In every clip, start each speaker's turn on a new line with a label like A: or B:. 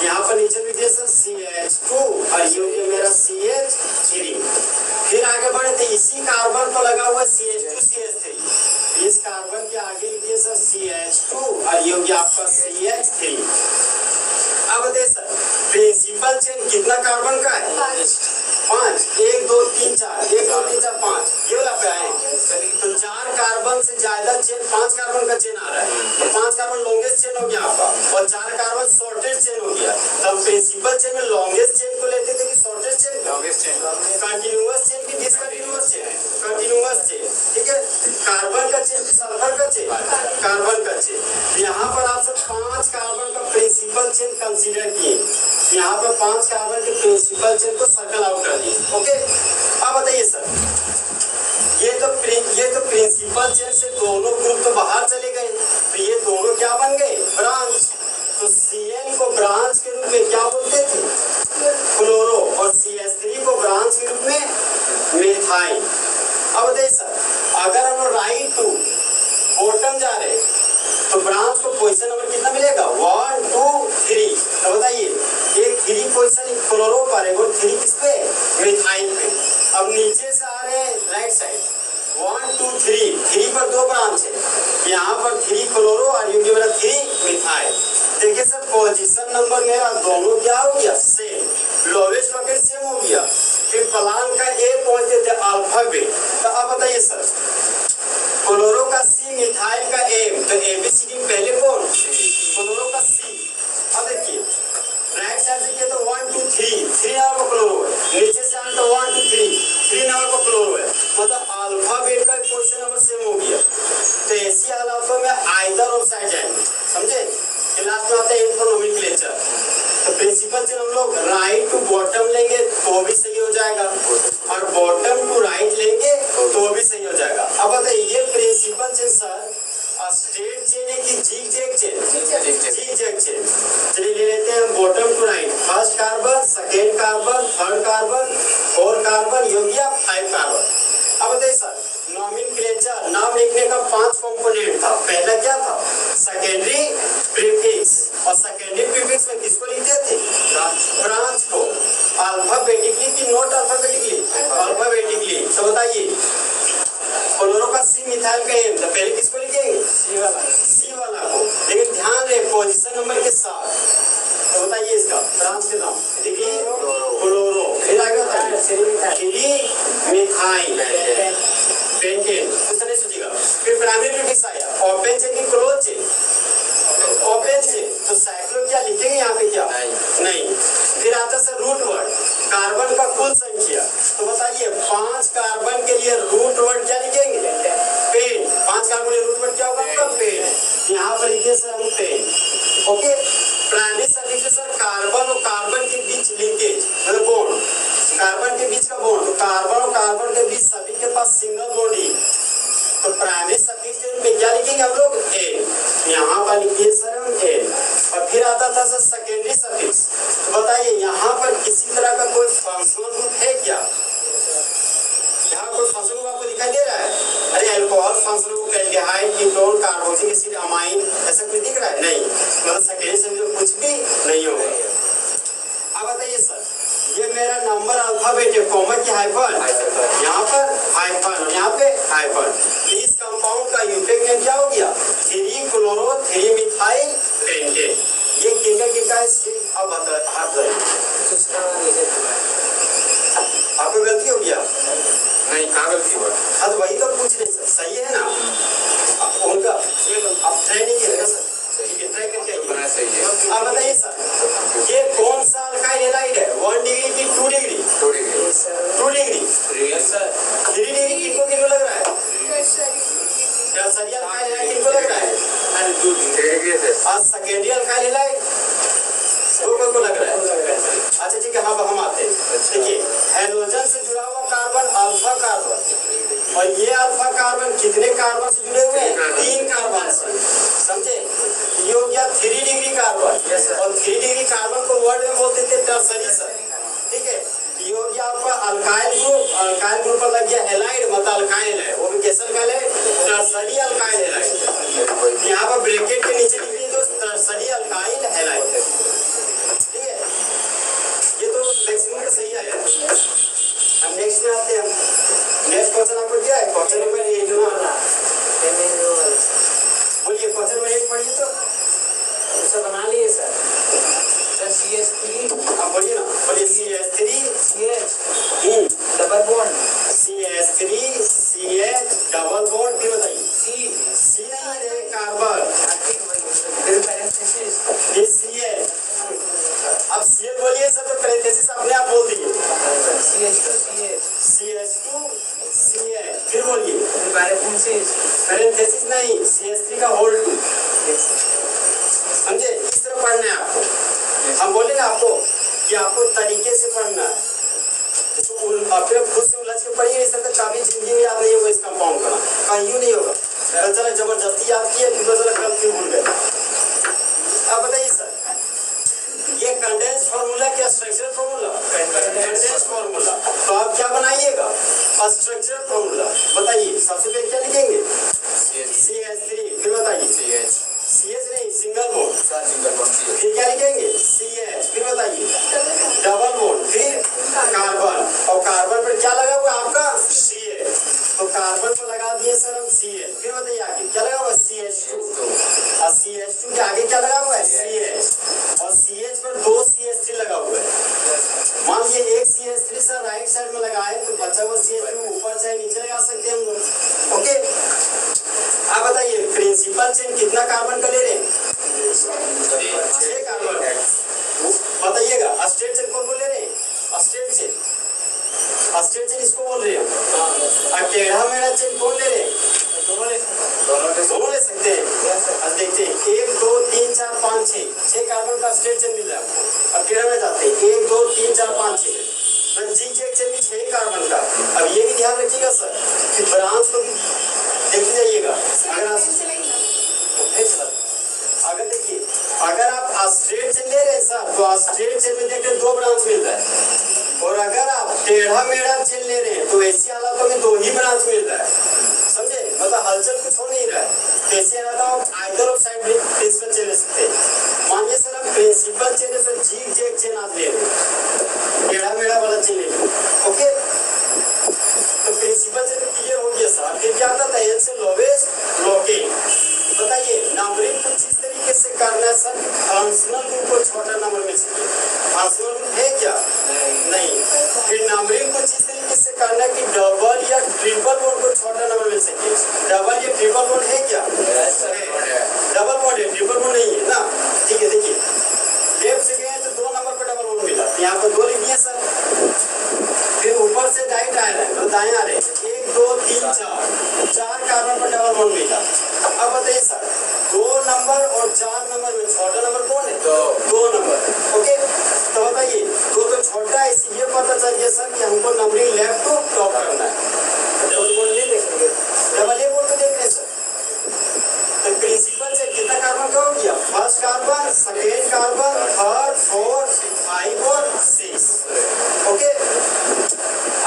A: यहाँ पर नीचे लिख दिया सर CH2 और ये हो गया मेरा CH3। फिर आगे बढ़े तो इसी कार्बन को लगा हुआ CH2 CH3, इस कार्बन के आगे लिख दिया सर CH2 और ये हो गया आपका CH3। अब बताइए सर प्रिंसिपल चेन कितना कार्बन का है? 5, 1 2 3 4, 1 2 3 4 5, ये वाला पे आए तो 4 कार्बन से ज्यादा चेन, 5 कार्बन का चेन आ रहा है तो 5 कार्बन लॉन्गेस्ट चेन हो गया आपका और 4 कार्बन शॉर्टेस्ट चेन हो गया। तो हम प्रिंसिपल चेन में लॉन्गेस्ट चेन को लेते थे कि shortest chain? Longest chain. Continuous chain की डिसकंटिन्यूअस चेन? कंटिन्यूअस चेन, ठीक है। कार्बन का चेन की सल्फर का चेन? कार्बन का चेन। यहाँ पर आप सब 5 कार्बन का प्रिंसिपल चेन कंसीडर किए, यहाँ पर 5 कार्बन के प्रिंसिपल चेन को सर्कल आउट कर दिए। ओके, अब बताइए सर ये तो प्रिंसिपल चेन से दोनों ग्रुप तो बाहर चले गए, तो ये दोनों क्या बन गए? ब्रांच। तो CN को ब्रांच के रूप में क्या बोलते थे? क्लोरो, और CH3 को ब्रांच के रूप में मेथाइल। अब बताइए सर अगर हम राइट टू बॉटम जा रहे तो ब्रांच को पोजीशन नंबर कितना मिलेगा? 1 2 3। तो बताइए ये 3 पोजीशन क्लोरो पर है और 3 किस पे? मिथाइल पे। अब नीचे से आ रहे हैं राइट साइड 1 2 3 पर 2 ब्रांच है, यहाँ पर 3 क्लोरो और ये मेरा 3 मिथाइल। देखिए सर पोजीशन नंबर मेरा दोनों क्या हो गया? सेम, लोवेस्ट बकेट सेम हो गया। फिर प्लान का ए पहुंचते थे अल्फाबेट। तो अब बताइए सर क्लोरो का C, मिथाइल का M, तो ABCD पहले कौन? क्लोरो का C। अब देखिए राइट साइड से किया तो 1 2 3 नंबर का क्लोरो है, नीचे से आए तो 1 2 3 नंबर का क्लोरो है, मतलब अल्फाबेट का पोजीशन नंबर सेम हो गया। तो ऐसी हालातों में आइदर ऑफ साइड जाएंगे, समझे? क्लास में आता है इन्फोनोमेनक्लेचर। तो प्रिंसिपल से हम लोग राइट टू बॉटम लेंगे तो भी सही हो जाएगा और बॉटम टू राइट लेंगे तो भी सही हो जाएगा। अब बताइए ये प्रिंसिपल से सर स्ट्रेट चेन है कि जिगजैग चेन? Zigzag chain. चलिए ले लेते हैं bottom to right, first carbon, second carbon, third carbon, fourth carbon, ये हो गया 5 कार्बन। अब बताइए सर नोमेनक्लेचर नाम लिखने का 5 कंपोनेंट था। पहला क्या था? सेकेंडरी प्रीफिक्स, और सेकेंडरी प्रीफिक्स में किसको लिखते थे? ब्रांच को। अल्फाबेटिकली कि नॉट अल्फाबेटिकली? अल्फाबेटिकली। तो बताइए क्लोरो का C, मिथाइल का M, तो पहले किसको लिखेंगे? C वाला को। लेकिन ध्यान रहे पोजीशन नंबर के साथ। तो बताइए इसका ब्रांच के नाम देखिए क्लोरो, फिर आगे होता है मिथाइल पेंटेन, कुछ नहीं सोचिएगा। फिर प्राइमरी प्रीफिक्स आया ओपन चेन की क्लोज चेन? Open chain. तो साइक्लो क्या लिखेंगे यहाँ पे? क्या नहीं। फिर आता सर रूट वर्ड, कार्बन का कुल संख्या। तो बताइए 5 कार्बन के लिए रूट वर्ड क्या लिखेंगे? पेन। 5 कार्बन के लिए रूट वर्ड क्या होगा आपका? पेन। यहाँ पर लिखिए सर हम पेन। ओके, प्राइमरी सफिक्स से सर कार्बन और कार्बन के बीच लिंकेज मतलब बॉन्ड, कार्बन के बीच का बॉन्ड। तो कार्बन और कार्बन के बीच सभी के पास सिंगल बॉन्ड ही, तो प्राइमरी सफिक्स पे क्या लिखेंगे हम लोग? एन। यहाँ पर लिखिए सर हम एन। और फिर आता था सर सेकेंडरी सफिक्स। तो बताइए यहाँ पर किसी तरह का कोई फंक्शनल ग्रुप है क्या? यहाँ कोई फंक्शनल ग्रुप आपको दिखाई दे रहा है? अरे alcohol functional group, aldehyde, ketone, carboxylic acid, amine, ऐसा कुछ दिख रहा है? नहीं, मतलब सेकेंडरी सफिक्स कुछ भी नहीं होगा। अब बताइए सर ये मेरा नंबर अल्फाबेट है, कॉमा की हाइफन, यहाँ पर हाइफन, यहाँ पे हाइफन। इस कंपाउंड का यूटेक नेम क्या हो गया? 3 क्लोरो 3 मिथाइल पेंटेन। ये किनका है? अब हाथ धरिए। आपको गलती हो गया?
B: नहीं, कहाँ गलती हुआ?
A: हाँ तो वही तो पूछ रहे सर, सही है ना? उनका आप ट्राई नहीं किया सर? ठीक है, ट्राई करके आइए।
B: सही है।
A: अब बताइए सर ये कौन सा अल्काइल हैलाइड है? 1 डिग्री की 2 डिग्री? 2 डिग्री। 2 डिग्री। 3 डिग्री किनको लग रहा है? टर्सरी अल्काइल हैलाइड किनको लग रहा है?
B: 3 डिग्री से।
A: आज सेकेंडरी अल्काइल हैलाइड को लग रहा है। अच्छा ठीक है, हम आते हैं। देखिए हाइड्रोजन से जुड़ा हुआ कार्बन अल्फा कार्बन, और ये अल्फा कार्बन कितने कार्बन से जुड़े हुए हैं? 3 कार्बन से, समझे? ये हो गया 3 डिग्री कार्बन, और 3 डिग्री कार्बन को वर्ड में बोलते थे टर्सरी सर, ठीक है? ये हो गया आपका अल्काइल ग्रुप, अल्काइल ग्रुप पर लग गया हैलाइड, मतलब अल्काइल है, वो भी कैसा अल्काइल है? Tertiary alkyl halide. यहाँ पर ब्रैकेट के नीचे लिख दीजिए दोस्त tertiary alkyl halide. CH2 CH, फिर बोलिए
B: पैरेंथेसिस
A: नहीं, CH3 का होल 2, समझे? इस तरह पढ़ना है आपको। हम बोले ना आपको कि आपको तरीके से पढ़ना है, तो अपने खुद से उलझ के पढ़िए, इस तरह कभी जिंदगी में याद नहीं होगा इस कंपाउंड का, कहीं नहीं होगा। चला जबरदस्ती याद किए, चला कल क्यों भूल गए। अब बताइए सर, ये कंडेंस फार्मूला क्या स्ट्रक्चरल फार्मूला? Condense formula. तो आप क्या बनाइएगा? Structural formula. बताइए सबसे पहले क्या लिखेंगे? CH3, फिर बताइए CH नहीं, सिंगल बॉन्ड, फिर क्या लिखेंगे? CH, फिर बताइए डबल बॉन्ड, फिर कार्बन, और कार्बन पर क्या लगा हुआ आपका? CH, तो कार्बन पर लगा दिए सर हम CH, फिर बताइए आगे क्या लगा हुआ? CH2, और CH2 के आगे क्या लगा हुआ है? CH, और CH पर 2 CH3 लगा हुआ है। मान लीजिए एक CH3 सर राइट साइड में लगाए, तो बचा हुआ CH2 ऊपर चाहे नीचे लगा सकते हैं हम लोग। ओके, आप बताइए प्रिंसिपल चेन कितना कार्बन का ले रहे हैं? 6 कार्बन। बताइएगा स्ट्रेट चेन कौन बोल ले रहे हैं? स्ट्रेट चेन, स्ट्रेट चेन इसको बोल रहे हैं। और टेढ़ा मेढ़ा चेन कौन ले रहे हैं? दोनों ले सकते हैं। अब देखते हैं 1 2 3 4 5 6 कार्बन का स्ट्रेट चेन मिल रहा है आपको। अब टेढ़ा में जाते हैं 1 2 3 4 5 6, तो जिग-जैग चेन भी 6 कार्बन का। अब ये भी ध्यान रखिएगा सर कि ब्रांच को भी देखते जाइएगा। अगर देखिए, अगर आप स्ट्रेट चेन ले रहे हैं सर, तो स्ट्रेट चेन में देखिए 2 ब्रांच मिल रहा है, और अगर आप टेढ़ा मेढ़ा चेन ले रहे हैं तो ऐसी हालातों में 2 ही ब्रांच मिल रहा है। समझे? मतलब हलचल कुछ हो नहीं रहा है। ऐसे either of side principal chain ले सकते हैं। मानिए सर हम प्रिंसिपल चेन है, सर जिग-जैग चेन आप ले रहे हैं, टेढ़ा मेढ़ा वाला चेन ले रहे हैं। ओके, तो प्रिंसिपल चेन क्लियर हो गया सर। फिर क्या आता था? एन से लोवेस्ट लॉकिंग। बताइए नंबरिंग कुछ इस तरीके से करना है सर, फंक्शनल ग्रुप को छोटा नंबर में चाहिए। फंक्शनल ग्रुप है क्या? नहीं। फिर नंबरिंग कुछ इस तरीके से करना है कि डबल या ट्रिपल बॉन्ड को छोटा नंबर में चाहिए। डबल या ट्रिपल बॉन्ड है क्या? डबल बॉन्ड है, ट्रिपल बॉन्ड नहीं है ना। ठीक है, देखिए लेफ्ट से गए तो 2 नंबर पर डबल बॉन्ड मिला, यहाँ पर 2 लिख दिए सर। फिर ऊपर से राइट आ रहा है तो दाएं आ रहे हैं 1 2 3 4 कार्बन पर डबल बॉन्ड मिला। अब बताइए सर 2 नंबर और 4 नंबर में छोटा नंबर कौन है? 2 नंबर। ओके, तो बताइए 2 तो छोटा है, इसलिए पता चल गया सर कि हमको नंबरिंग लेफ्ट टू टॉप करना है। डबल बॉन्ड नहीं देखेंगे, डबल ए बॉन्ड तो देख रहे हैं सर। तो प्रिंसिपल से कितना कार्बन का हो गया? First carbon, second carbon, third, fourth, 5 और 6। ओके,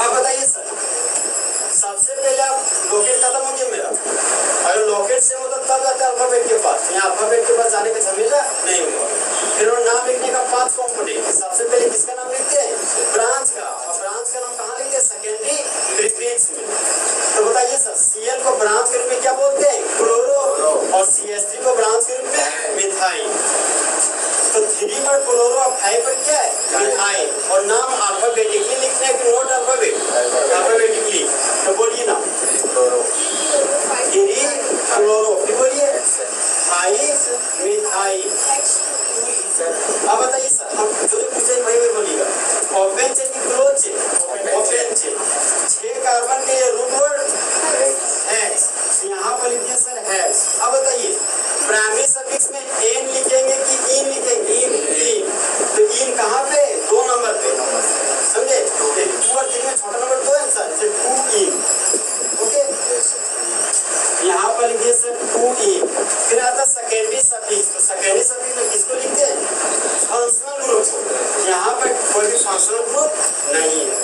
A: अब बताइए सर सबसे पहले आप लॉकेट खत्म हो गया मेरा। अगर लॉकेट से होता तब जाते अल्फाबेट के पास, यहाँ अल्फाबेट के पास जाने का झमेला नहीं हुआ। फिर वो नाम लिखने का 5 कॉम्पोनेंट, सबसे पहले किसका नाम लिखते हैं? ब्रांच का। और ब्रांच का नाम कहाँ लिखते हैं? सेकेंडरी प्रीफिक्स में। तो बताइए सर Cl को ब्रांच के रूप में क्या बोलते हैं? क्लोरो, और CH3 को ब्रांच के रूप में मिथाइल। तो 3 पर क्लोरो और 5 पर क्या है? मिथाइल। और नाम अल्फाबेटिकली लिखना है कि नोट अल्फाबेट? अल्फाबेटिकली। तो बोलिए ना 3 क्लोरो, फिर बोलिए 5 मिथाइल। अब बताइए सर हम जो पूछे वही बोलिएगा। ओपन चेन की close chain? Open chain. 6 carbon के रूट वर्ड हेक्स, यहाँ पर लिखिए सर हेक्स। अब बताइए प्राइमरी सफिक्स में एन लिखेंगे कि इन लिखेंगे? इन। तो इन कहाँ पे? 2 नंबर पे, समझे? 2 और 3 में छोटा नंबर 2 है सर, 2 इन। ओके, यहाँ पर लिखिए सर 2 इन। फिर आता सेकेंडरी सफिक्स, तो सेकेंडरी सफिक्स में किसको लिखते हैं? Functional group. यहाँ पर कोई भी फंक्शनल ग्रुप नहीं है।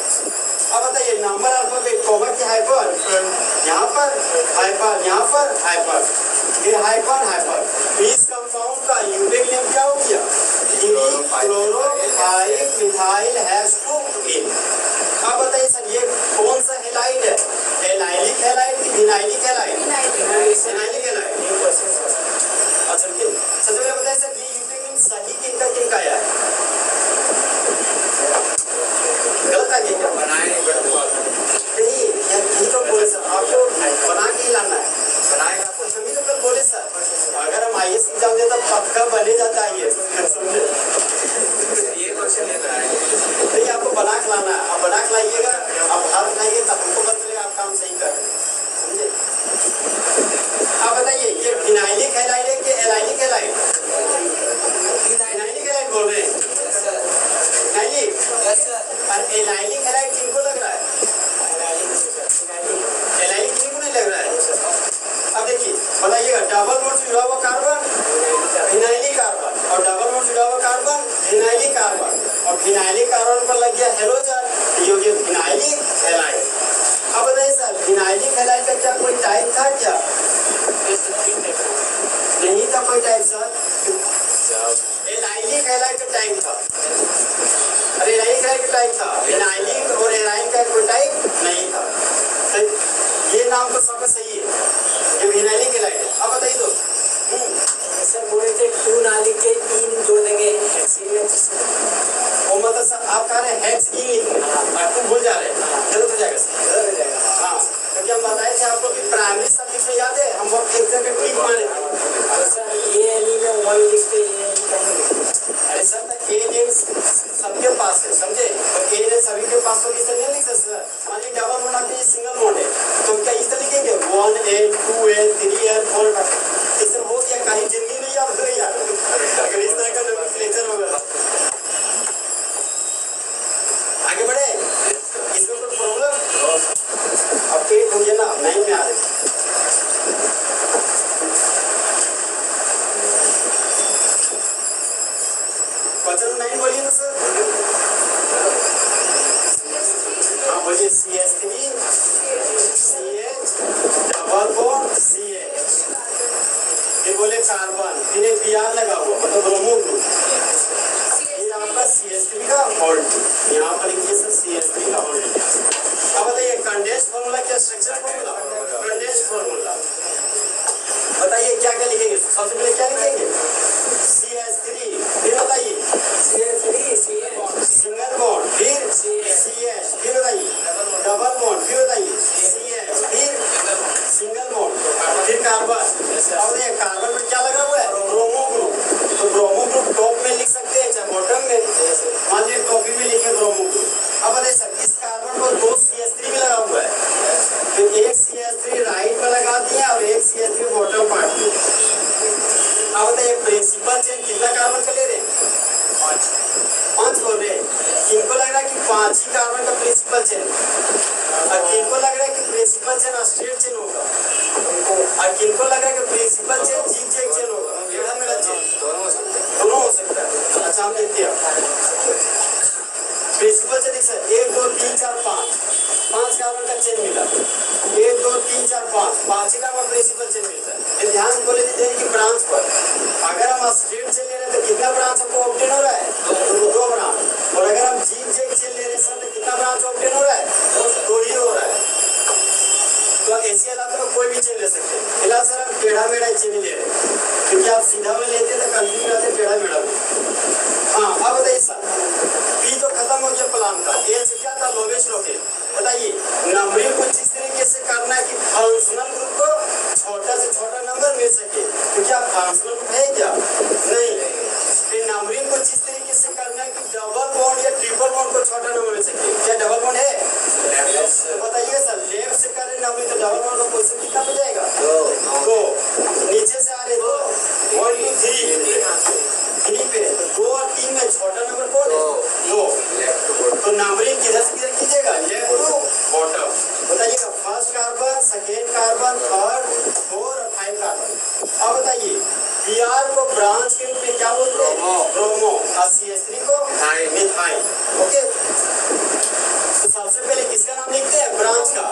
A: अब बताइए नंबर अल्फाबेट कॉमा की हाइपर, यहाँ पर हाइपर, यहाँ पर हाइपर, फिर हाइपर हाइपर। इस कंपाउंड का यूनिक नेम क्या हो गया? क्लोरो 5 मिथाइल हैश 2 इन। अब बताइए सर ये कौन सा हेलाइड है? एलाइलिक हेलाइड कि विनाइलिक हेलाइड? Vinylic halide. अच्छा सबसे पहले बताइए सर ये यूनिक नेम सही किनका आया है? गलत आ गया?
B: बनाए
A: नहीं, यही तो बोले सर, आपको बना के ही लाना है। बनाएगा तो हम ही तो कल बोले सर, अगर हम IAS एग्जाम दें तो पक्का बने जाता है ये, समझे?
B: ये क्वेश्चन नहीं बनाएंगे,
A: नहीं आपको बना के लाना है। आप बना के लाइएगा, आप हाथ लाइए फिनाइलिक कार्बन पर लग गया हेलोजन, ये हो गया फिनाइलिक हैलाइड। अब बताइए सर, फिनाइलिक हैलाइड का क्या कोई टाइप था क्या? नहीं था कोई टाइप सर। एलाइलिक हैलाइड का टाइप था। अरे एलाइलिक हैलाइड का टाइप था, फिनाइलिक और एलाइन का कोई टाइप नहीं था। तो ये नाम तो सबका सही है, ये फिनाइलिक हैलाइड है। अब बताइए तो
B: सर बोले थे टू ना लिख के इन जोड़ देंगे हेक्सीन,
A: वो मतलब सर आप कह रहे हैं हेक्स ई लिखना, आप तुम भूल जा रहे हैं, गलत हो जाएगा सर,
B: गलत हो जाएगा।
A: हाँ, क्योंकि हम बताए थे आपको कि प्राइमरी सब्जेक्ट में याद है हम वो एक जगह ठीक माने थे।
B: तो सर ये एनी में वन लिखते हैं,
A: अरे सर तक ए नेम सबके पास है, समझे? तो ए नेम सभी के पास हो, इस तरह नहीं लिख सकते सर। मान लीजिए डबल मोड आते हैं, सिंगल मोड है, तो क्या इस तरह लिखेंगे 1L 2L 3L 4L? इस तरह हो गया, कहीं जिंदगी नहीं याद हो यार अगर इस तरह का नोमेनक्लेचर होगा। आगे बढ़े, इसमें कोई प्रॉब्लम? अब पेट हो गया ना, 9 में आ रहे। क्वेश्चन 9 बोलिए ना सर। हाँ बोलिए, CH3 CH double bond CH, ये बोले कार्बन, फिर एक Br लगा हुआ मतलब ब्रोमो ग्रुप, फिर आपका CH3 का होल्ड, यहाँ पर लिखिए सर CH3 का होल्ड। अब बताइए कंडेंस फॉर्मूला क्या, स्ट्रक्चर फॉर्मूला, कंडेंस फॉर्मूला बताइए क्या क्या लिखेंगे? सबसे पहले क्या लिखेंगे? CH3, फिर बताइए सिंगल बॉन्ड, फिर CH, फिर बताइए डबल बॉन्ड, फिर बताइए CH, फिर सिंगल बॉन्ड, फिर कार्बन। अब ये कार्बन पर क्या लगा हुआ है? Bromo group. तो ब्रोमो ग्रुप टॉप में लिख सकते हैं चाहे बॉटम में, मान लीजिए टॉप में लिखे ब्रोमो ग्रुप। अब बताइए सर, इस कार्बन पर 2 CH3 भी लगा हुआ है, तो एक CH3 राइट में लगा दिया और एक CH3 बॉटम पार्ट में। अब बताइए प्रिंसिपल चेन कितना कार्बन का ले रहे हैं? 5 बोल रहे हैं। किनको लग रहा है कि 5 ही कार्बन का प्रिंसिपल चेन, और किनको लग रहा है कि प्रिंसिपल चेन स्ट्रेट चेन होगा, और किनको लग रहा है कि प्रिंसिपल चेन जिगजैग चेन होगा, टेढ़ा मेढ़ा चेन? दोनों हो सकता है। अच्छा हम देखते हैं प्रिंसिपल चेन। सर 1 2 3 4 5 कार्बन का चेन मिला, 1 2 3 4 5 ही कार्बन प्रिंसिपल चेन मिलता है। ध्यान बोले दीजिए कि ब्रांच पर अगर हम स्ट्रेट चेन ले रहे हैं तो कितना ब्रांच हमको ऑब्टेन हो रहा है? 2 ब्रांच। और अगर हम जिगजैग चेन ले रहे हैं सर तो कितना ब्रांच ऑब्टेन हो रहा है? 2 ही हो रहा है। तो ऐसे हालात में कोई भी चेन ले सकते हैं। फिलहाल सर हम टेढ़ा मेढ़ा चेन ले रहे हैं, क्योंकि आप सीधा में लेते हैं तो कंफ्यूज रहते हैं टेढ़ा मेढ़ा में। हाँ अब बताइए सर, पी तो खत्म हो गया प्लान का, ए से क्या था? Lowest locate. बताइए नंबरिंग कुछ इस तरीके से करना है कि फंक्शनल ग्रुप को छोटा से छोटा नंबर मिल सके, तो क्या फंक्शनल ग्रुप है क्या? नहीं। फिर नंबरिंग कुछ इस तरीके से करना है कि डबल बॉन्ड या ट्रिपल बॉन्ड को छोटा नंबर मिल सके। क्या डबल बॉन्ड है? तो बताइए सर, लेफ्ट से कर रहे नंबरिंग तो डबल बॉन्ड का पोजीशन कितना हो जाएगा? 2। नीचे से आ रहे 2 1 2 3 पे, 2 और 3 में छोटा नंबर कौन है? 2। तो नंबरिंग किधर से किधर कीजिएगा? Left to bottom. बताइएगा first carbon, second carbon, third, 4 और 5 कार्बन। अब बताइए Br को ब्रांच के रूप में क्या बोलते हैं? ब्रोमो। और CH3 को मिथाइल। ओके, तो सबसे पहले किसका नाम लिखते हैं? ब्रांच का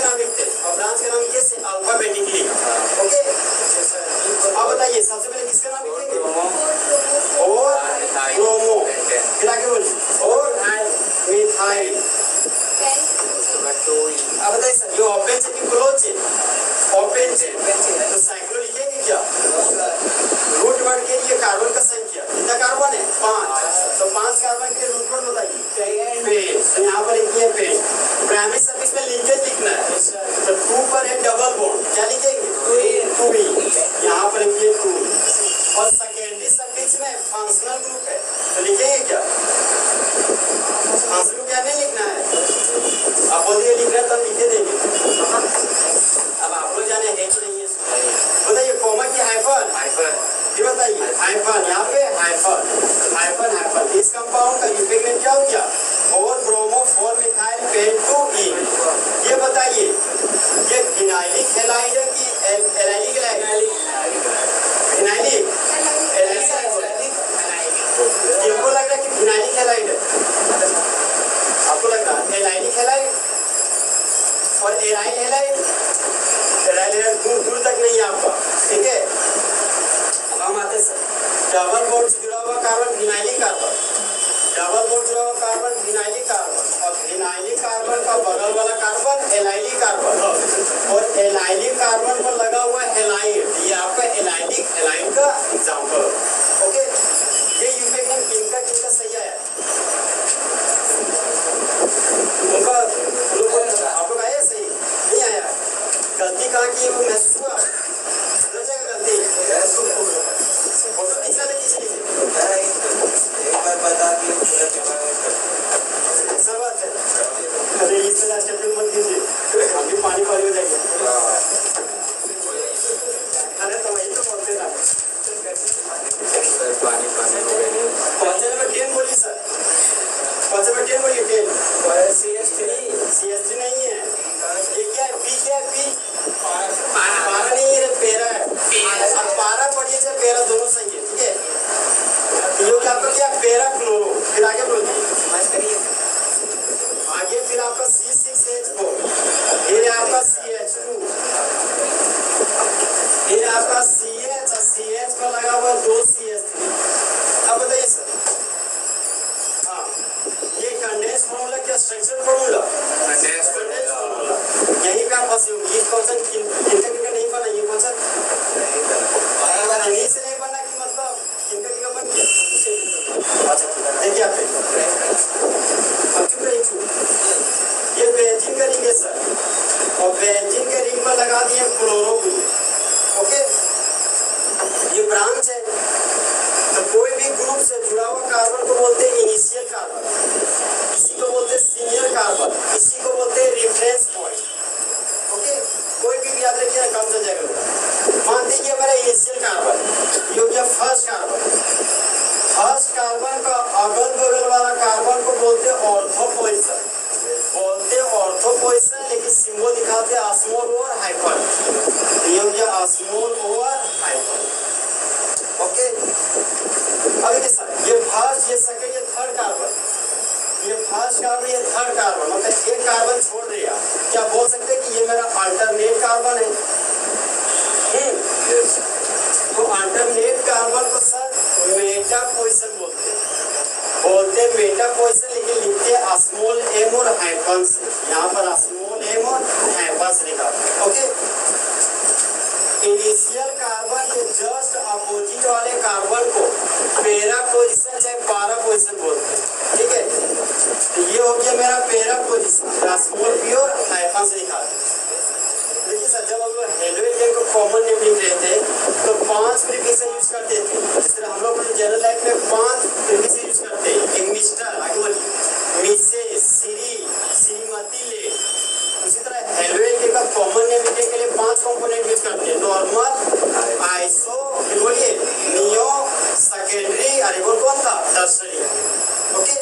A: नाम लिखते हैं, और ब्रांच का नाम कैसे? अल्फाबेटिकली। ओके, अब बताइए सबसे पहले किसका नाम लिखेंगे? और ब्रोमो, फिर आगे बोलिए और मिथाइल। अब बताइए सर, ये ओपन चेन की क्लोज चेन? Open chain. तो साइक्लो लिखेंगे क्या? रूट वर्ड के लिए कार्बन का संख्या कितना कार्बन है? 5। तो 5 कार्बन के रूट वर्ड बताइए। पेन, तो यहाँ पर लिखिए पेन। प्राइमरी सर्विस में लिंकेज लिखना है, तो 2 पर है डबल बॉन्ड, क्या लिखेंगे? 2E, यहाँ पर लिखिए 2। और सेकेंडरी सर्विस में फंक्शनल ग्रुप है, तो लिखेंगे क्या? फंक्शनल ग्रुप क्या नहीं लिखना है? आप बोलिए लिख रहे तो लिखे देंगे। अब आप लोग जाने है कि नहीं है? बताइए कॉमा की हाइफन, ये बताइए हाइफन, यहाँ पे हाइफन। इस कंपाउंड का यूनिक नेम क्या हो गया? 4 ब्रोमो 4 मिथाइल पेंटोइन। ये बताइए ये फिनाइलिक हैलाइड है कि एलाइलिक हैलाइड? फिनाइलिक। किनको लग रहा है कि फिनाइलिक हैलाइड स्टेपिंग मत कीजिए, हम भी पानी पानी हो जाएंगे। अरे तो वही तो बोलते ना,
C: पानी पानी हो गई।
A: कौन से नंबर 10 बोलिए सर, कौन से नंबर 10 बोलिए? 10 CS3 नहीं है, ये क्या है? पी क्या है? पी पारा नहीं है, पेरा है। अब पारा पढ़िए चाहे पेरा, दोनों सही है, ठीक है। ये क्या आपका क्या पेरा क्लोरो, फिर आगे बोलिए, आगे फिर आपका C6H4, फिर आपका CH2, फिर आपका CH और CH पर लगा हुआ 2 CH3। अब बताइए सर, हाँ ये कंडेंस फॉर्मूला क्या स्ट्रक्चर फॉर्मूला? यही का फंसे होंगे। ये क्वेश्चन किनका नहीं बना, ये क्वेश्चन इन्हीं से नहीं बना कि मतलब किनका बन गया। अच्छा देखिए आप ये बेंजीन का रिंग है सर, और बेंजीन के रिंग पर लगा दिए क्लोरो ग्रुप। ओके, ये ब्रांच है, तो कोई भी ग्रुप से जुड़ा हुआ कार्बन को बोलते हैं इनिशियल कार्बन, इसी को बोलते हैं सीनियर कार्बन, इसी को बोलते हैं रेफरेंस पॉइंट। ओके, कोई भी याद रखिए, कम चल जाएगा। मान लीजिए हमारा इनिशियल कार्बन, ये हो गया फर्स्ट कार्बन। फर्स्ट कार्बन का अगल बगल वाला कार्बन को बोलते हैं ऑर्थो पोजीशन, बोलते हैं ऑर्थो पोजीशन, लेकिन सिंबल दिखाते हैं ऑस्मोल और हाइफन। ये हो गया ऑस्मोल और हाइफन। ओके, अब देखिए सर, ये फर्स्ट, ये सेकंड, ये थर्ड कार्बन, ये फर्स्ट कार्बन, ये थर्ड कार्बन, मतलब एक कार्बन छोड़ दिया, क्या बोल सकते हैं कि ये मेरा अल्टरनेट कार्बन है? तो अल्टरनेट कार्बन को सर मेटा पोजीशन बोलते हैं मेटा पोजीशन, लेकिन लिखते हैं स्मॉल एम और हाइफन से। यहाँ पर स्मॉल एम और हाइफन से लिखा। ओके, इनिशियल कार्बन के जस्ट अपोजिट वाले कार्बन को पेरा पोजीशन चाहे पारा पोजीशन बोलते हैं, ठीक है। तो ये हो गया मेरा पेरा पोजीशन, स्मॉल पी और हाइफन से लिखा। देखिए सर, जब हम लोग हेलोजन को कॉमन नेम लिख रहे थे तो 5 प्रीफिक्स यूज करते थे। जिस तरह हम लोग अपने जनरल लाइफ में 5 प्रीफिक्स यूज करते हैं, एक मिस्टर, आगे बोलिए, मिसेस, श्री, श्रीमती, ले। उसी तरह हेलोजन का कॉमन नेम लिखने के लिए 5 कंपोनेंट यूज करते हैं, नॉर्मल, आइसो, फिर बोलिए नियो, सेकेंडरी, अरे वो कौन था, टर्सरी। ओके,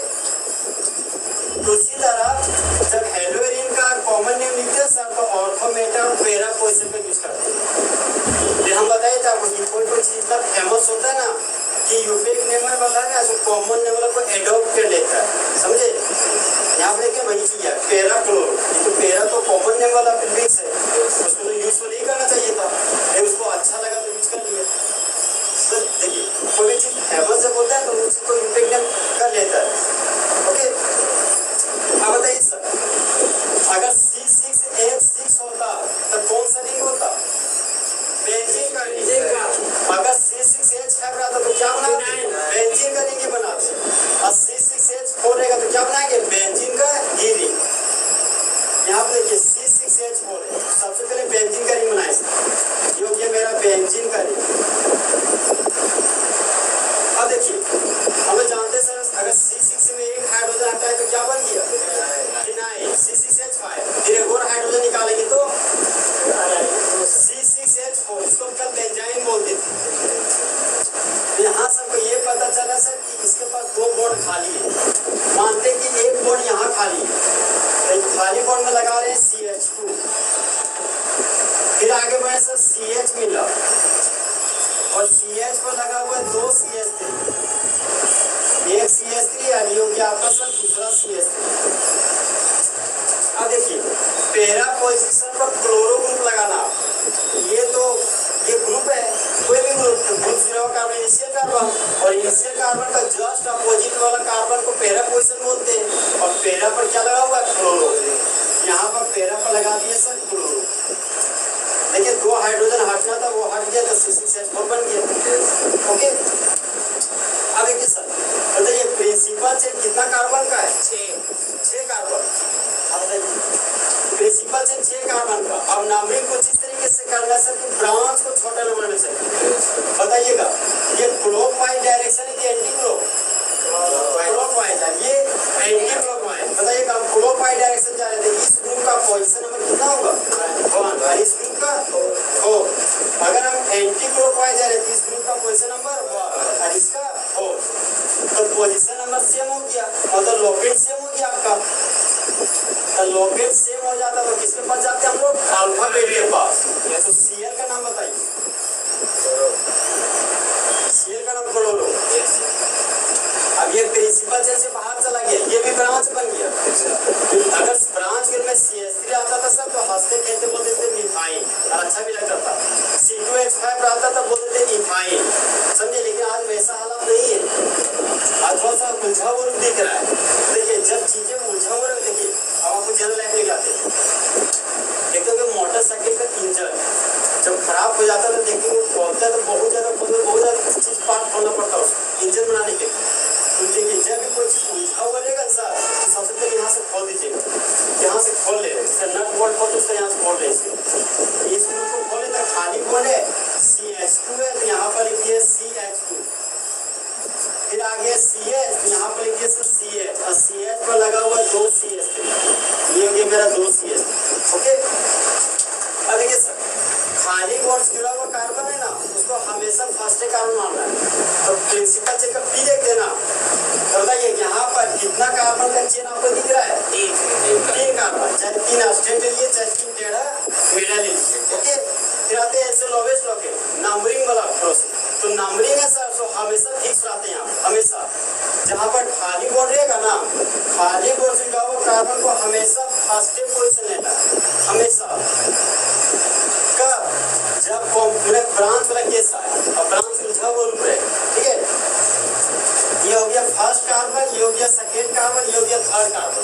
A: उसी तरह जब हेलोजन का कॉमन नेम लिखते हैं सर तो ऑर्थो, मेटा और पेरा पोजीशन पे यूज करते हैं। फिर हम बताए थे आपको कि कोई चीज इतना फेमस होता है ना कि यूपीक नेम में बताया ना, कॉमन नेम वाला को एडॉप्ट कर लेता है, समझे। यहाँ पे देखिए वही चीज है, पेरा क्लोरो, तो पेरा तो कॉमन नेम वाला प्रीफिक्स है, उसको तो यूज नहीं करना चाहिए था, उसको अच्छा लगा तो यूज कर लिया। देखिए कोई भी चीज फेमस जब होता है तो उसको यूपीक नेम कर लेता है। ओके, अब बताइए सर, अगर C6H6 होता तो कौन सा रिंग होता? बेंजीन का रिंग। अगर C6H5 रहता तो क्या बनाते? बेंजीन का रिंग ही बनाते। और C6H4 रहेगा तो क्या बनाएंगे? बेंजीन का ही रिंग। यहाँ पे देखिए C6H4 है, सबसे पहले बेंजीन का रिंग बनाए, ये हो गया मेरा बेंजीन का रिंग। अब देखिए हमें जानते सर, अगर C6 में एक हाइड्रोजन आता है तो क्या बन गया? Phenyl, C6H5। फिर एक और हाइड्रोजन निकालेंगे तो C6H4, इसको कल बेंजाइन बोलते थे। यहाँ सबको ये पता चला सर कि इसके पास 2 बॉन्ड खाली है, मानते कि एक बॉन्ड यहाँ खाली है, तो खाली बॉन्ड में लगा रहे हैं CH2, फिर आगे बढ़े सर CH मिला और CH पर लगा हुआ है 2 CH3, एक CH3 और ये हो गया आपका सर दूसरा CH3। अब देखिए पेरा पोजीशन पर क्लोरो ग्रुप लगाना, ये ग्रुप है, कोई भी ग्रुप जुड़ा हुआ कार्बन इनिशियल कार्बन, और इनिशियल कार्बन का जस्ट अपोजिट वाला कार्बन को पेरा पोजीशन बोलते हैं, और पेरा पर क्या लगा हुआ है? क्लोरो। यहाँ पर पेरा पर लगा दिया सर क्लोरो। देखिए 2 हाइड्रोजन हटना था, वो हट गया तो C6H4 बन गया। ओके, अब देखिए सर, बताइए प्रिंसिपल चेन कितना कार्बन का है? 6 कार्बन। अब प्रिंसिपल चेन 6 कार्बन का। अब नंबरिंग कुछ इस तरीके से करना सर कि ब्रांच को छोटा नंबर में चाहिए। बताइएगा ये क्लॉकवाइज डायरेक्शन है कि एंटी क्लॉकवाइज है? ये एंटी क्लॉकवाइज। बताइएगा हम क्लॉकवाइज डायरेक्शन जा रहे थे, इस ग्रुप पोजीशन नंबर कितना होगा 1 और इस ग्रुप का 4। अगर हम एंटी क्लॉकवाइज जा रहे हैं तो इस ग्रुप का पोजीशन नंबर 1 और इसका 4, तो पोजीशन नंबर सेम हो गया, मतलब लोकेट सेम हो गया आपका। तो लोकेट सेम हो जाता तो किसके पास जाते हम लोग अल्फाबेट के पास। तो सीएल का नाम बताइए, सीएल का नाम खोलो लो। अब ये प्रिंसिपल चेन से बाहर चला गया, ये भी ब्रांच बन गया। अगर ब्रांच के में CH3 आता था सर तो हंसते खेलते बोलते थे मिथाइल और अच्छा भी लगता था। C2H5 आता था बोलते थे इथाइल, समझे। लेकिन आज वैसा हालत नहीं है, आज थोड़ा सा उलझा हुआ रूप दिख रहा है। देखिए जब चीजें उलझा हुआ रहे, देखिए अब आपको जनरल लाइफ में जाते हैं, देखते हो मोटरसाइकिल का इंजन जब खराब हो जाता है तो देखते हो खोलता है तो बहुत ज्यादा चीज पार्ट खोलना पड़ता है उसको इंजन बनाने के लिए। तो देखिए जब भी कोई चीज उलझा हुआ रहेगा सर तो सबसे पहले यहाँ से खोल दीजिएगा, यहाँ से खोल ले, नट बोल्ट खोल उसका यहाँ से खोल ले। इस ग्रुप को खोले तो खाली खोले CH2 है तो यहाँ पर लिखिए CH2, फिर आगे CH तो यहाँ पर लिखिए सर CH और CH पर लगा हुआ 2 CH3, ये हो गया मेरा 2 CH। ओके, अब देखिए सर खाली बॉन्ड्स जुड़ा हुआ कार्बन है ना, उसको हमेशा फर्स्ट कार्बन मानना है। तो प्रिंसिपल चेन का P देखते ना, तो बताइए यहाँ पर कितना कार्बन का चेन आपको दिख रहा है 3 कार्बन, चाहे 3 अस्टेट ले लिए चाहे 3 टेढ़ा मेढ़ा ले लीजिए। ओके, फिर आते हैं लोवेस्ट लॉकेट नंबरिंग वाला प्रोसेस। तो नंबरिंग है सर तो हमेशा फिक्स रहते हैं, हमेशा जहाँ पर खाली बॉन्ड रहेगा ना, खाली बॉन्ड से जुड़ा हुआ कार्बन को हमेशा फर्स्ट पोजीशन लेना है हमेशा। जब ब्रांच वाला केस आए और ब्रांच उलझा हुआ रूप है, ठीक है, ये हो गया फर्स्ट कार्बन, ये हो गया सेकेंड कार्बन, ये हो गया थर्ड कार्बन।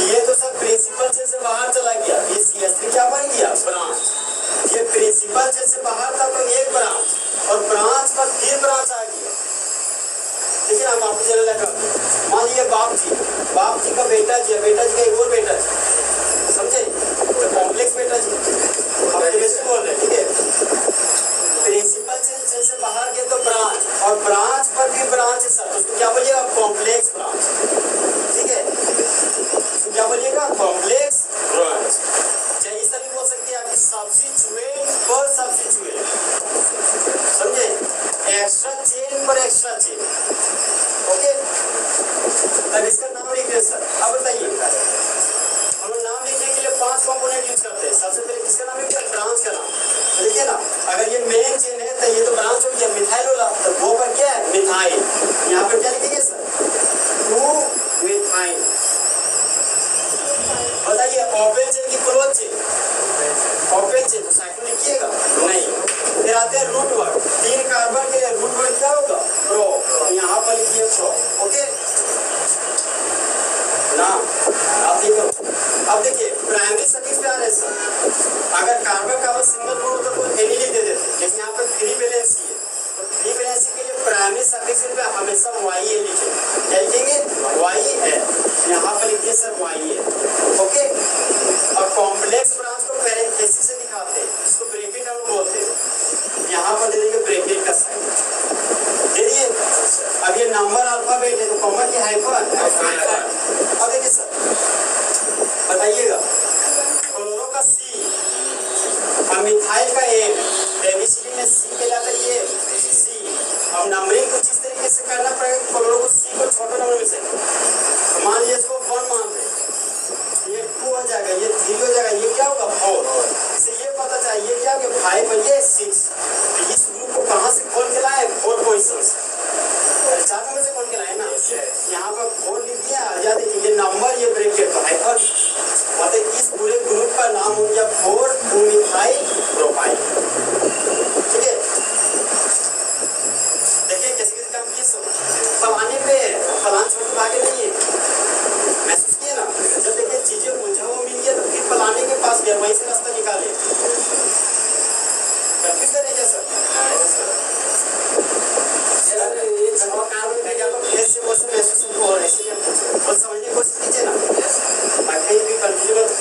A: ये तो सब प्रिंसिपल चेन से बाहर चला गया, ये CH3 क्या बन गया ब्रांच। ये प्रिंसिपल चेन से बाहर था तो एक ब्रांच और ब्रांच पर फिर ब्रांच आ गया। लेकिन हम आपको जरा लगा, मान लीजिए बाप जी का बेटा जी का एक और बेटा जी, समझे, तो कॉम्प्लेक्स बेटा जी बोल रहे, ठीक है। प्रिंसिपल चेन से बाहर गए तो ब्रांच और ब्रांच पर भी ब्रांच है सर, तो उसको क्या बोलिएगा कॉम्प्लेक्स ब्रांच, ठीक है। तो क्या बोलिएगा कॉम्प्लेक्स ब्रांच। चाहे इस तरह बोल सकते हैं आपकी सब्स्टिट्यूएंट पर सब्स्टिट्यूएंट, समझे, एक्स्ट्रा चेन पर एक्स्ट्रा चेन। ओके, अब इसका नाम लिख रहे सर। अब बताइए हम नाम लिखने के लिए 5 कंपोनेंट यूज करते हैं। सबसे पहले किसका नाम लिखिए ब्रांच का नाम, तो देखिए ना अगर ये मेन चेन है तो ये तो ब्रांच हो गया मिथाइल वाला, तो वो पर क्या है मिथाइल, यहाँ पर क्या लिखेंगे सर 2 मिथाइल। बताइए ओपन चेन की क्लोज चेन, ओपन चेन तो साइक्लो लिखिएगा नहीं। फिर आते हैं रूट वर्ड, 3 कार्बन के लिए रूट वर्ड क्या होगा प्रो, यहाँ पर लिखिए प्रो। ओके ना, आप देखो अब देखिए प्राइमरी सफिक्स पे आ रहे सर, अगर कार्बन कार्बन सिंगल बॉन्ड हो तो एनिली दे देते, लेकिन यहाँ पे फ्री वैलेंसी है तो फ्री वैलेंसी के लिए प्राइमरी सफिक्स पे हमेशा YA लिखेंगे। क्या लिखेंगे YA, यहाँ पर लिखिए सर YA। ओके, और कॉम्प्लेक्स ब्रांच को पैरेंथेसिस से दिखाते हैं, इसको ब्रैकेट हम बोलते हैं, यहाँ पर दे देंगे ब्रैकेट का साइन दे दिए। अब ये नंबर अल्फाबेट है तो कॉमा की हाइफन। अब देखिए सर बताइएगा क्लोरो का C और मिथाइल का M, ABCD में C कहलाता है, ये C। अब नंबरिंग कुछ इस तरीके से करना पड़ेगा, क्लोरो को C को छोटा नंबर में से मान लीजिए इसको 1 मान लें, ये 2 हो जाएगा, ये 3 हो जाएगा, ये क्या होगा 4। इससे ये पता चला ये क्या होगा 5 और ये 6। इस ग्रुप को कहाँ से खोल के लाए 4 पोजिशन से, 4 नंबर से खोल के लाए ना, यहाँ पर 4 लिख दिया। या देखिए ये नंबर ये ब्रैकेट हाइफन, मतलब इस पूरे ग्रुप का नाम हो गया 4 मिथाइल प्रोपाइल, ठीक है। देखिए कैसे कैसे काम किए सब फलाने पे फलान छोटे भागे नहीं है, महसूस किए ना। जब देखिए चीजें उलझा हुआ मिल गया तो फिर फलाने के पास गया, वहीं से रास्ता निकाले। कंफ्यूज करेगा सर, महसूस हो रहा है, इसलिए बस समझने की कोशिश कीजिए ना, कहीं भी कंफ्यूजन हो तो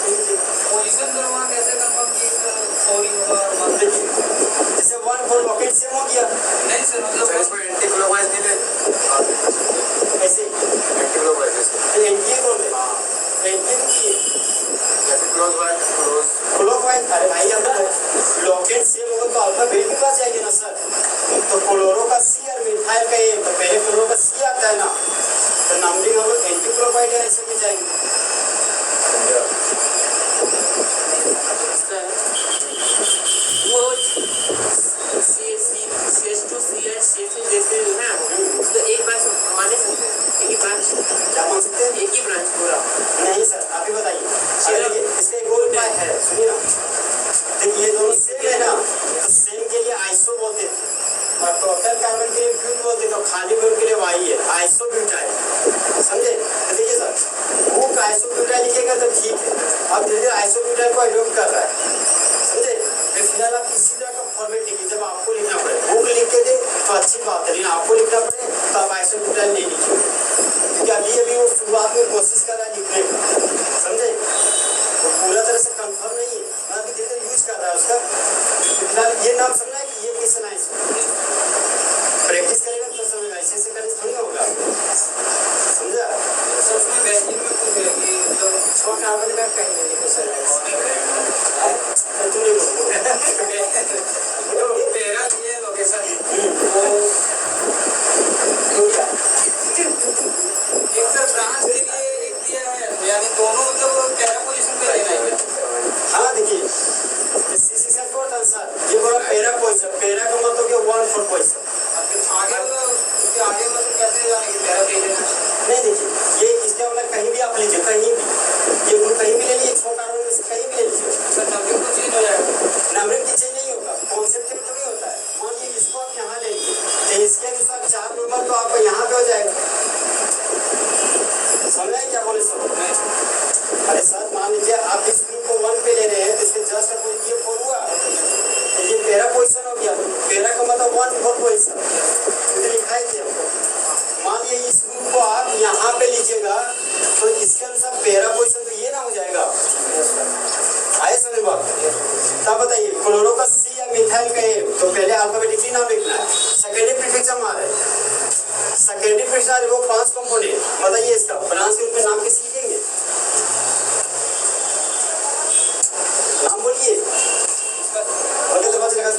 C: पोजीशन करवा कैसे कंफर्म किए सर, 4 ही होगा और 1
A: देखिए जैसे 1 4 लॉकेट सेम हो गया
C: नहीं सर, मतलब
D: इसको एंटी क्लॉकवाइज नहीं ले,
A: ऐसे
D: एंटी क्लॉकवाइज
A: एंटी बोल रहे, एंटी की
D: एंटी क्लॉक
A: तो नंबरिंग हम लोग एंटी क्लॉकवाइज डायरेक्शन में जाएंगे।
B: वो CH2CH जैसे है तो एक ब्रांच माने सकते हैं, एक ही ब्रांच
A: क्या मान सकते हैं?
B: एक ही ब्रांच पूरा
A: नहीं सर, आप ही बताइए। देखिए इसका एक और उपाय है, सुनिए ना। देखिए ये दोनों सेम है ना, तो सेम के लिए आइसो बोलते थे और टोटल कार्बन के लिए ब्यूट बोलते थे, और खाली ब्यूट के लिए वाई है, आइसोब्यूटाइल। समझे? तो देखिए सर, बुक आइसोब्यूटाइल लिखेगा तो ठीक है, अब धीरे धीरे आइसोब्यूटाइल को एडॉप्ट कर रहा है। समझे? फिलहाल आप इसी तरह का फॉर्मेट लिखिए, जब आपको लिखना पड़े बुक लिख के दे तो अच्छी बात है, लेकिन आपको लिखना पड़े तो आप आइसोब्यूटाइल नहीं लिखिए, क्योंकि अभी वो शुरुआत में कोशिश कर रहा है लिखने का। समझे? वो पूरा तरह से कंफर्म नहीं है, मतलब धीरे धीरे यूज कर रहा है उसका। फिलहाल ये नाम समझना है कि ये किस नाम से प्रैक्टिस करेगा तो समझेगा, ऐसे ऐसे करने से थोड़ी होगा। समझा?
C: सर उसमें बेंजीन में कुछ है कि मतलब
B: छह कार्बन का कहीं नहीं लिखो सर।
A: तू नहीं बोल।
C: तेरा ये लोकेशन एक सर ब्रांच के लिए एक दिया है, यानी दोनों मतलब तेरा पोजीशन पे रहना है।
A: हाँ देखिए सीसी सेट को आंसर ये बोला पैरा पोजीशन, पैरा का मतलब क्या 1 4 पोजीशन।
C: आगे उसके आगे मतलब कैसे जाने की तेरा दे देना।
A: नहीं देखिए ये इसका मतलब कहीं भी आप लीजिए, कहीं भी ये ग्रुप कहीं भी ले लीजिए, 6 कार्बन में से कहीं भी ले लीजिए,
C: सर नंबर तो चेंज हो जाएगा।
A: नंबरिंग की चेंज नहीं होगा, कॉन्सेप्ट में थोड़ी होता है। मान लीजिए इसको आप यहाँ ले लीजिए तो इसके अनुसार 4 नंबर तो आपका यहाँ पे हो जाएगा। समझ आए क्या बोले सर? अरे सर मान लीजिए आप इस ग्रुप को 1 पे ले रहे हैं तो इसके जस्ट अपोजिट ये 4 हुआ, तो ये पैरा पोजीशन हो गया। पैरा का मतलब 1 4 पोजीशन मुझे लिखा है क्या? मान लीजिए इस ग्रुप को आप यहाँ पे लीजिएगा तो इसके अनुसार पैरा पोजीशन तो ये ना हो जाएगा। आए समझ बात? तब बताइए क्लोरो का C या मिथाइल का A, तो पहले अल्फाबेटिकली नाम लिखना है, सेकेंडरी प्रीफिक्स हमारा है। सेकेंडरी प्रीफिक्स वो 5 कंपोनेंट, बताइए इसका ब्रांच के रूप में नाम कैसे लिखेंगे? नाम बोलिए। बोले तो बच लगा।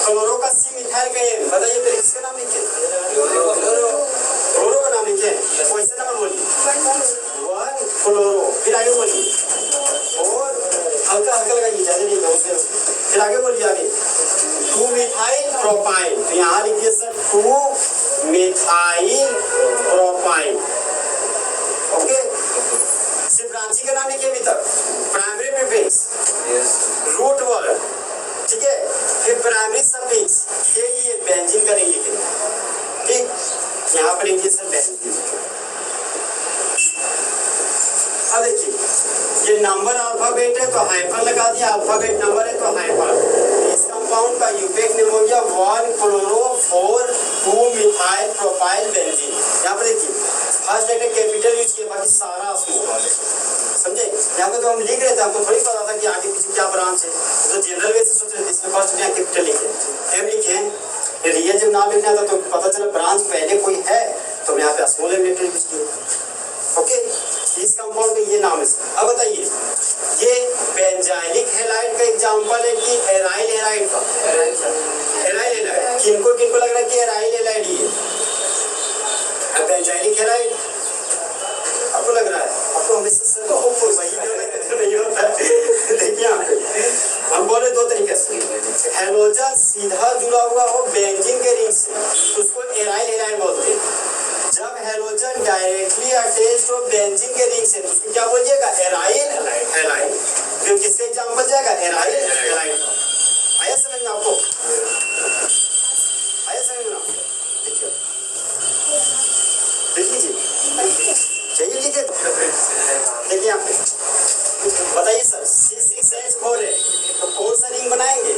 A: क्लोरो का C मिथाइल का A, बताइए फिर इसका नाम लिखिए। क्लोरो का नाम लिखिए। क्वेश्चन नंबर बोलिए 1 क्लोरो, फिर आगे बोलिए और हल्का हल्का लगाइए, ज्यादा नहीं उससे। फिर आगे बोलिए आगे 2 मिथाइल प्रोपाइल, तो यहाँ लिखिए सर 2 मिथाइल प्रोपाइल। ओके, सिर्फ ब्रांची का नाम लिखिए अभी तक, प्राइमरी प्रीफिक्स रूट वर्ड, ठीक है, फिर प्राइमरी सफिक्स, ये बेंजीन करेंगे फिर, ठीक। यहाँ पर लिखिए सर बेंजीन। अब देखिए ये नंबर अल्फाबेट है तो हाइफन लगा दिया, अल्फाबेट नंबर है तो हाइफन। इस कंपाउंड का यूपेक नेम हो गया 1 क्लोरो 4 2 मिथाइल प्रोपाइल बेंजीन। यहाँ पर देखिए फर्स्ट लेटर कैपिटल यूज किया, बाकी सारा स्मॉल। समझे? यहाँ पे तो हम लिख रहे थे, हमको थोड़ी पता था कि आगे पीछे क्या ब्रांच है, तो जनरल वे से सोच रहे थे इसमें फर्स्ट यहाँ कैपिटल लिखे, एम लिखे। रियल जब नाम लिखना था तो पता चला ब्रांच पहले कोई है तो हम यहाँ पे स्मॉल लेटर यूज किए। ओके, इस कंपाउंड का ये नाम है। अब बताइए ये बेंजाइलिक हैलाइड का एग्जांपल है कि एराइल हैलाइड का? एराइल हैलाइड किनको किनको लग रहा है कि एराइल हैलाइड ही है? अब बेंजाइलिक हैलाइड आपको लग रहा है? आपको हमेशा सर वही नहीं होता है। देखिए हम बोले 2 तरीके से, हैलोजन सीधा जुड़ा हुआ हो बेंजीन के रिंग से तो उसको एराइल हैलाइड बोलते हैं। जब हैलोजन डायरेक्टली अटैच्ड हो बेंजीन के रिंग से तो उसको क्या बोलिएगा? Aryl halide. तो किसका एग्जांपल जाएगा? Aryl halide. आया समझ में आपको? आया समझ में? देखिए देखिए चाहिए ठीक है। देखिए यहाँ पे बताइए सर C6H4 है तो कौन सा रिंग बनाएंगे?